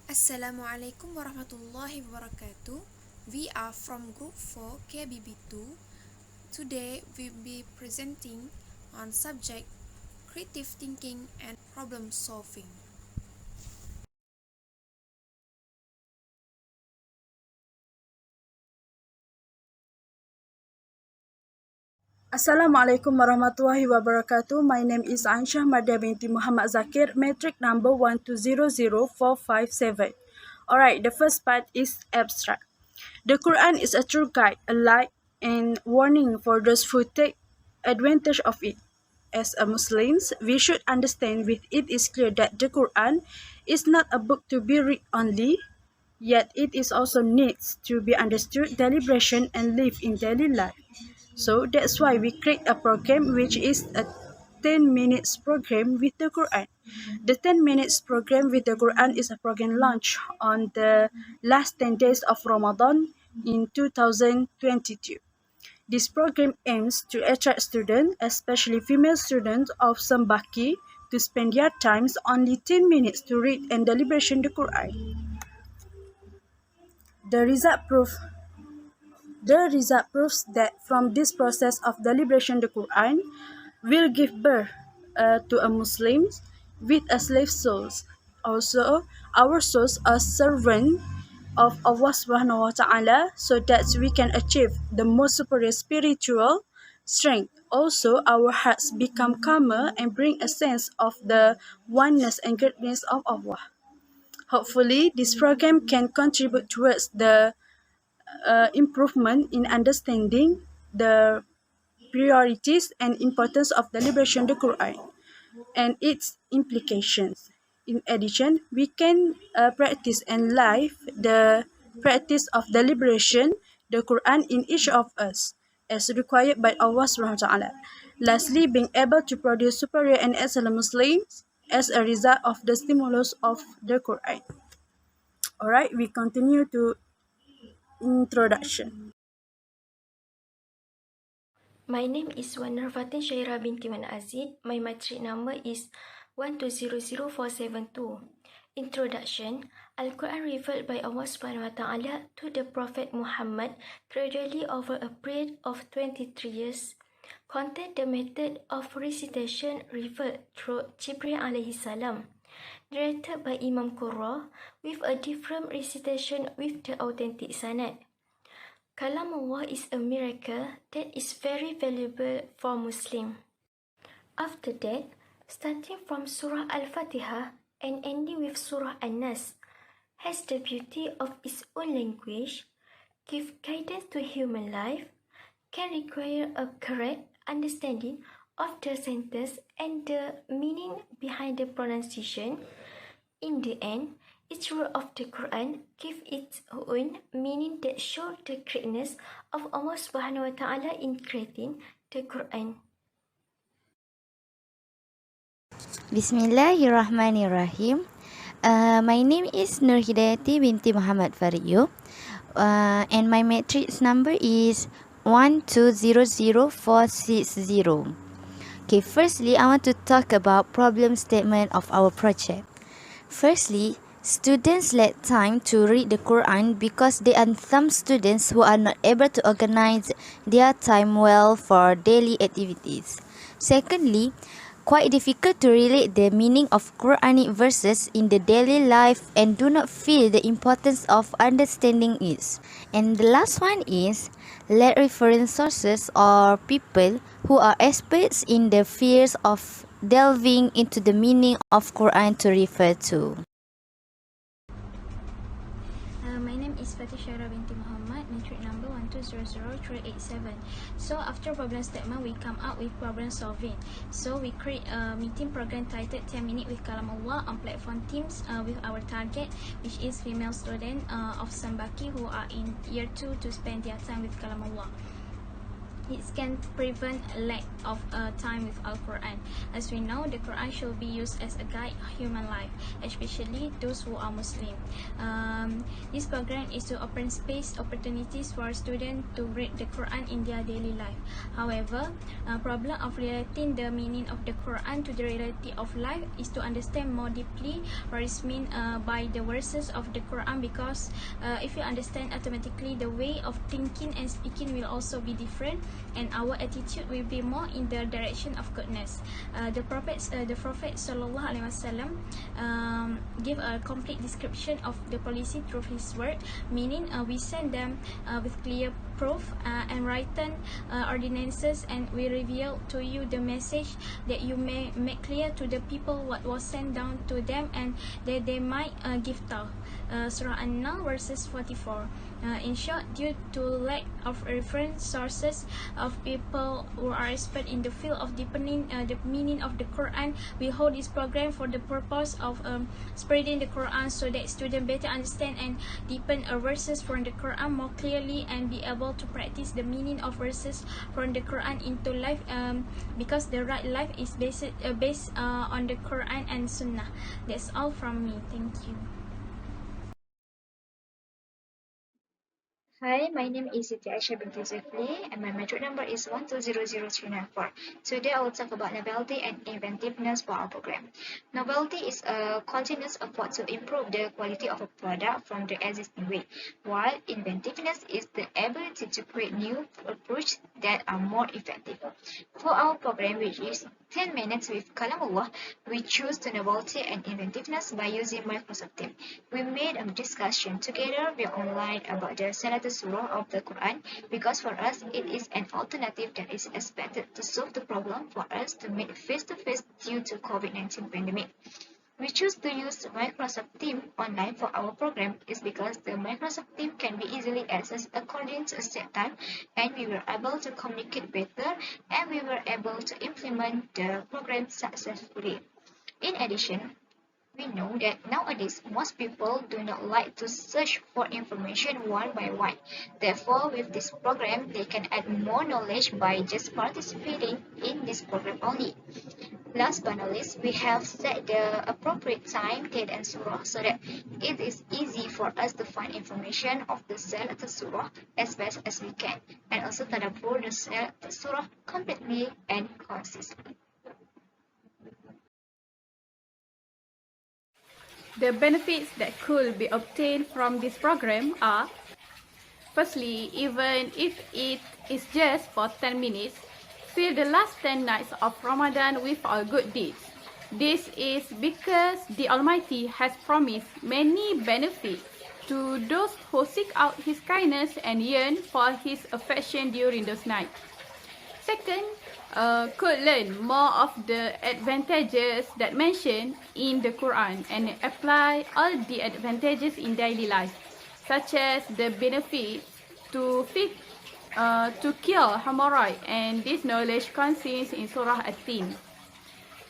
Assalamualaikum warahmatullahi wabarakatuh. We are from Group 4 KBB2. Today we'll be presenting on subject creative thinking and problem solving. Assalamualaikum warahmatullahi wabarakatuh. My name is Aisyah Madia binti Muhammad Zakir, metric number 1200457. Alright, the first part is abstract. The Quran is a true guide, a light and warning for those who take advantage of it. As a Muslims, we should understand with it is clear that the Quran is not a book to be read only, yet it is also needs to be understood, deliberation and lived in daily life. So that's why we create a program which is a 10 minutes program with the Quran. The 10 minutes program with the Quran is a program launched on the last 10 days of Ramadan in 2022. This program aims to attract students, especially female students of Sambaki, to spend their times only 10 minutes to read and deliberation the Quran. The result proof The result proves that from this process of deliberation, the Quran will give birth to a Muslims with a slave souls. Also, our souls are servant of Allah Subhanahu wa Taala, so that we can achieve the most superior spiritual strength. Also, our hearts become calmer and bring a sense of the oneness and greatness of Allah. Hopefully, this program can contribute towards the improvement in understanding the priorities and importance of deliberation the Quran and its implications. In addition, we can practice and live the practice of deliberation the Quran in each of us as required by Allah Subhanahu wa Taala. Lastly, being able to produce superior and excellent Muslims as a result of the stimulus of the Quran. Alright, we continue to introduction. My name is Wan Narfatin Syairah binti Wan Azid. My matric number is 1200472. Introduction. Al-Quran revealed by Allah Subhanahu wa Taala to the Prophet Muhammad gradually over a period of 23 years. Contain the method of recitation revealed through Jibril alayhi salam. Narrated by Imam Qurra with a different recitation with the authentic sanad. Kalam Allah is a miracle that is very valuable for Muslim. After that, starting from Surah Al-Fatiha and ending with Surah An-Nas, has the beauty of its own language, give guidance to human life, can require a correct understanding of the sentence and the meaning behind the pronunciation. In the end, each word of the Quran gives its own meaning that shows the greatness of Allah Subhanahu wa Taala in creating the Quran. Bismillahirrahmanirrahim. My name is Nur Hidayati binti Muhammad Fariyu, and my matrix number is 1200460. Okay, firstly, I want to talk about problem statement of our project. Firstly, students lack time to read the Quran because there are some students who are not able to organize their time well for daily activities. Secondly, quite difficult to relate the meaning of Quranic verses in the daily life and do not feel the importance of understanding it. And the last one is lack reference sources or people who are experts in the fields of delving into the meaning of Quran to refer to. My name is Fatih Syairah binti Muhammad, matric number 1200387. So after problem statement, we come up with problem solving. So we create a meeting program titled 10 minutes with Kalam Allah on platform Teams with our target, which is female student of Sambaki who are in year 2 to spend their time with Kalam Allah. it can prevent a lack of time with Al-Quran. As we know, the Quran should be used as a guide of human life, especially those who are Muslim. This program is to open space opportunities for students to read the Quran in their daily life. However, problem of relating the meaning of the Quran to the reality of life is to understand more deeply what is meant by the verses of the Quran, because if you understand automatically, the way of thinking and speaking will also be different, and our attitude will be more in the direction of goodness. The Prophet Sallallahu Alaihi Wasallam gave a complete description of the policy through his word, meaning we send them with clear proof and written ordinances, and we reveal to you the message that you may make clear to the people what was sent down to them, and that they might give taught. Surah An-Nahl verses 44. In short, due to lack of reference sources of people who are expert in the field of deepening the meaning of the Quran, we hold this program for the purpose of spreading the Quran so that students better understand and deepen verses from the Quran more clearly, and be able to practice the meaning of verses from the Quran into life, because the right life is based on the Quran and Sunnah. That's all from me. Thank you. Hi, my name is Siti Aisha binti Zulkifli and my metric number is 1200394. Today I will talk about novelty and inventiveness for our program. Novelty is a continuous effort to improve the quality of a product from the existing way, while inventiveness is the ability to create new approaches that are more effective. For our program, which is 10 minutes with Kalamullah, we choose the novelty and inventiveness by using Microsoft Teams. We made a discussion together via online about the Salatul Surah of the Quran, because for us it is an alternative that is expected to solve the problem for us to meet face-to-face due to COVID-19 pandemic. We choose to use Microsoft Teams online for our program is because the Microsoft Teams can be easily accessed according to a set time, and we were able to communicate better, and we were able to implement the program successfully. In addition, we know that nowadays most people do not like to search for information one by one. Therefore, with this program, they can add more knowledge by just participating in this program only. Last but not least, we have set the appropriate time, date, and surah so that it is easy for us to find information of the selected surah as best as we can, and also tadabbur the selected surah completely and consistently. The benefits that could be obtained from this program are: firstly, even if it is just for 10 minutes, fill the last 10 nights of Ramadan with all good deeds. This is because the Almighty has promised many benefits to those who seek out His kindness and yearn for His affection during those nights. Second, could learn more of the advantages that mentioned in the Quran and apply all the advantages in daily life, such as the benefit to cure hemorrhoid, and this knowledge contains in Surah At-Tin.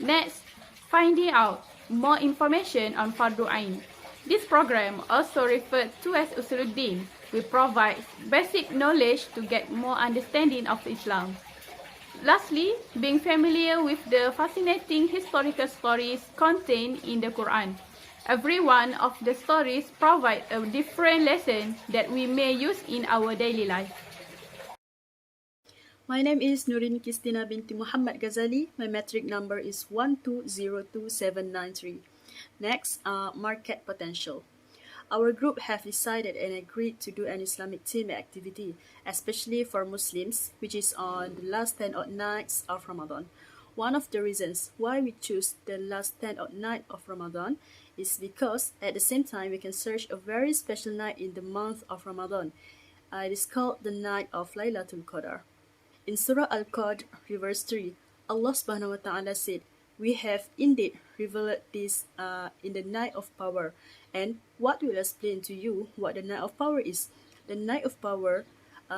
Next, finding out more information on Fardu Ain. This program, also referred to as Usuluddin, will provide basic knowledge to get more understanding of Islam. Lastly, being familiar with the fascinating historical stories contained in the Quran. Every one of the stories provide a different lesson that we may use in our daily life. My name is Nurin Kistina binti Muhammad Ghazali. My metric number is 1202793. Next, market potential. Our group have decided and agreed to do an Islamic theme activity, especially for Muslims, which is on the last 10 odd nights of Ramadan. One of the reasons why we choose the last 10 odd night of Ramadan is because at the same time we can search a very special night in the month of Ramadan. It is called the night of Laylatul Qadr. In Surah Al-Qadr, verse 3, Allah subhanahu wa ta'ala said, "We have indeed revealed this in the night of power, and what will explain to you what the night of power is? The night of power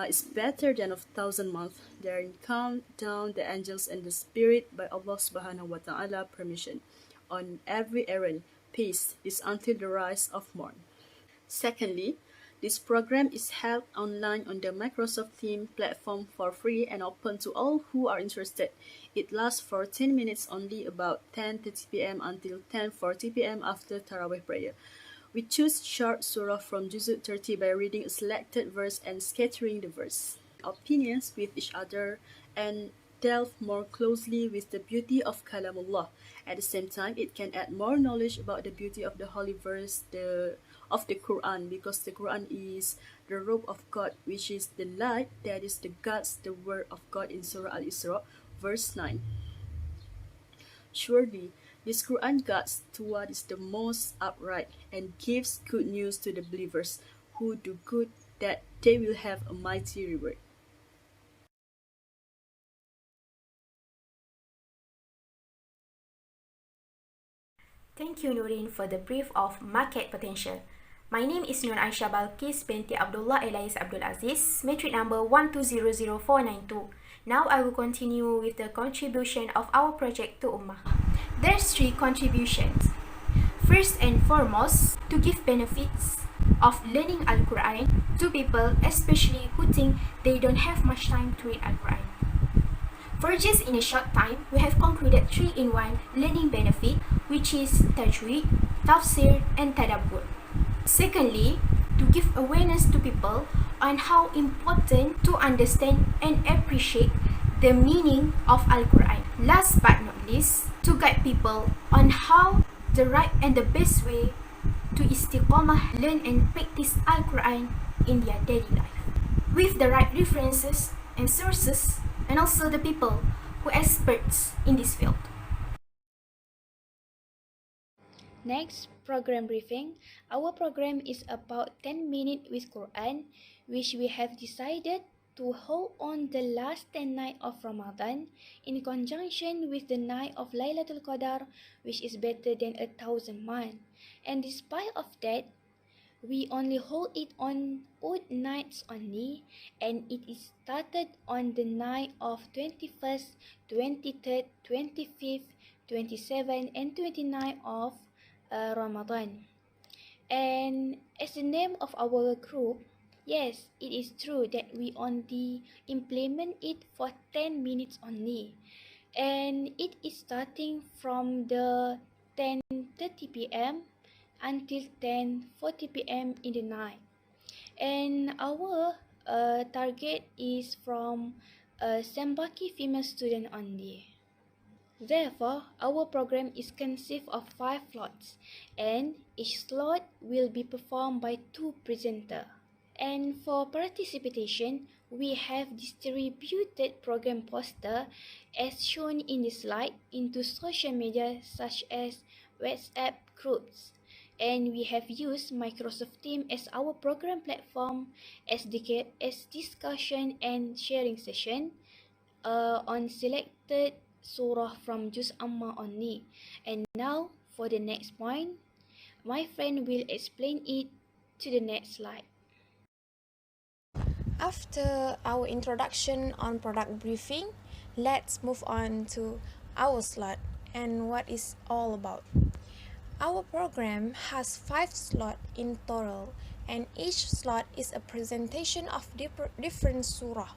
is better than 1,000 months. Therein come down the angels and the spirit by Allah subhanahu wa ta'ala permission. On every errand, peace is until the rise of morn." Secondly, This program is held online on the Microsoft Teams platform for free and open to all who are interested. It lasts for 10 minutes only, about 10:30 p.m. until 10:40 p.m. after Tarawih prayer. We choose short surah from Juz 30 by reading a selected verse and scattering the verse. Opinions with each other and delve more closely with the beauty of Kalamullah. At the same time, it can add more knowledge about the beauty of the holy verse of the Quran, because the Quran is the robe of God, which is the light that is the God's the word of God in Surah Al-Isra, verse 9. Surely, this Quran guides to what is the most upright and gives good news to the believers who do good, that they will have a mighty reward. Thank you, Nurin, for the brief of market potential. My name is Nur Aisha Balkis binti Abdullah Elias Abdul Aziz, matric number 1200492. Now I will continue with the contribution of our project to Ummah. There's 3 contributions. First and foremost, to give benefits of learning Al-Quran to people, especially who think they don't have much time to read Al-Quran. For just in a short time, we have concluded 3-in-1 learning benefit, which is Tajweed, Tafsir, and Tadabbur. Secondly, to give awareness to people on how important to understand and appreciate the meaning of Al-Quran. Last but not least, to guide people on how the right and the best way to istiqamah, learn and practice Al-Quran in their daily life, with the right references and sources, and also the people who are experts in this field. Next, program briefing. Our program is about 10 minutes with Quran, which we have decided to hold on the last 10 nights of Ramadan in conjunction with the night of Laylatul Qadar, which is better than 1,000 months. And despite of that, we only hold it on odd nights only, and it is started on the night of 21st, 23rd, 25th, 27th, and 29th of Ramadan. And as the name of our group, yes, it is true that we only implement it for 10 minutes only. And it is starting from the 10:30 p.m. until 10:40 p.m. in the night. And our target is from Sembaki female student only. Therefore, our program is conceived of 5 slots, and each slot will be performed by 2 presenters. And for participation, we have distributed program poster as shown in the slide into social media such as WhatsApp groups. And we have used Microsoft Teams as our program platform as discussion and sharing session on selected surah from Juz Amma only. And now for the next point, my friend will explain it to the next slide. After our introduction on product briefing, let's move on to our slot and what it's all about. Our program has 5 slots in total, and each slot is a presentation of different surah.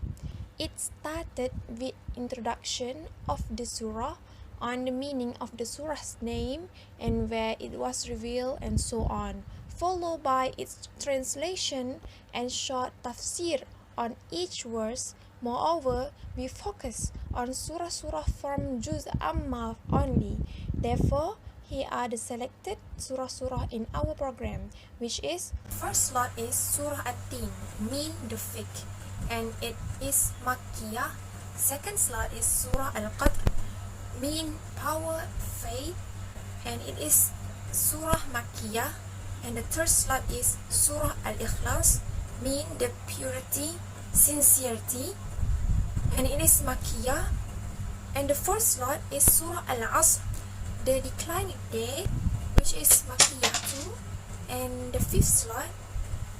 It started with introduction of the surah, on the meaning of the surah's name and where it was revealed, and so on, followed by its translation and short tafsir on each verse. Moreover, we focus on surah-surah from Juz Amma only. Therefore, here are the selected surah-surah in our program, which is: first slot is Surah At-Tin, mean the fiqh, and it is Makkiyah. Second slot is Surah Al-Qadr, mean power, faith, and it is Surah Makkiyah. And the third slot is Surah Al-Ikhlas, mean the purity, sincerity, and it is Makkiyah. And the fourth slot is Surah Al-Asr, the declining day, which is Makkiyah too. And the fifth slot,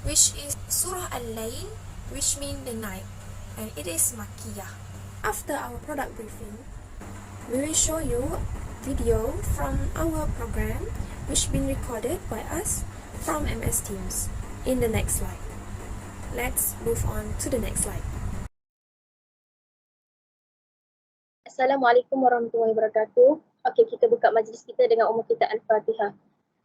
which is Surah Al-Layl, which mean the night, and it is Makkiyah. After our product briefing, we will show you video from our program which been recorded by us from MS Teams in the next slide. Let's move on to the next slide. Assalamualaikum warahmatullahi wabarakatuh. Okey, kita buka majlis kita dengan umum kita Al-Fatihah.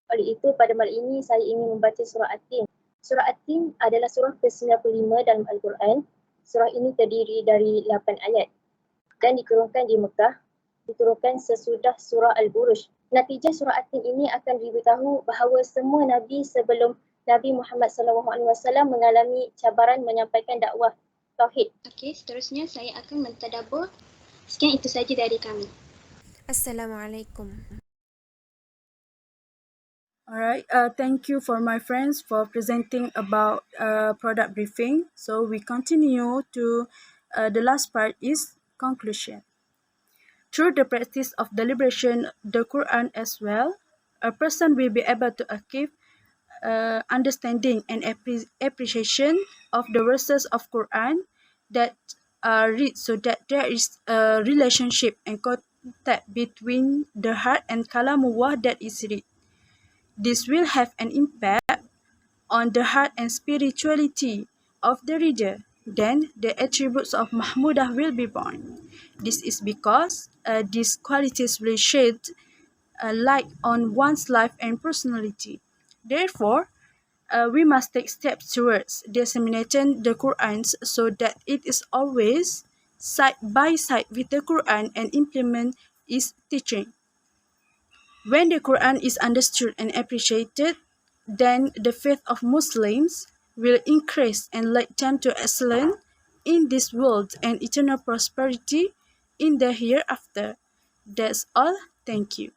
Oleh itu, pada malam ini saya ingin membaca surah At-Tin. Surah At-Tin adalah surah ke-95 dalam Al-Quran. Surah ini terdiri dari 8 ayat dan diturunkan di Mekah, diturunkan sesudah surah Al-Buruj. Natijah surah At-Tin ini akan diberitahu bahawa semua Nabi sebelum Nabi Muhammad SAW mengalami cabaran menyampaikan dakwah Tauhid. Okey, seterusnya saya akan mentadabbur. Sekian itu saja dari kami. Assalamualaikum. Alright, thank you for my friends for presenting about product briefing. So we continue to the last part is conclusion. Through the practice of deliberation, the Quran as well, a person will be able to achieve understanding and appreciation of the verses of Quran that are read, so that there is a relationship and contact between the heart and kalamullah that is read. This will have an impact on the heart and spirituality of the reader. Then the attributes of Mahmudah will be born. This is because these qualities will shed light on one's life and personality. Therefore, we must take steps towards disseminating the Quran so that it is always side by side with the Quran and implement its teaching. When the Quran is understood and appreciated, then the faith of Muslims will increase and lead them to excellence in this world and eternal prosperity in the hereafter. That's all. Thank you.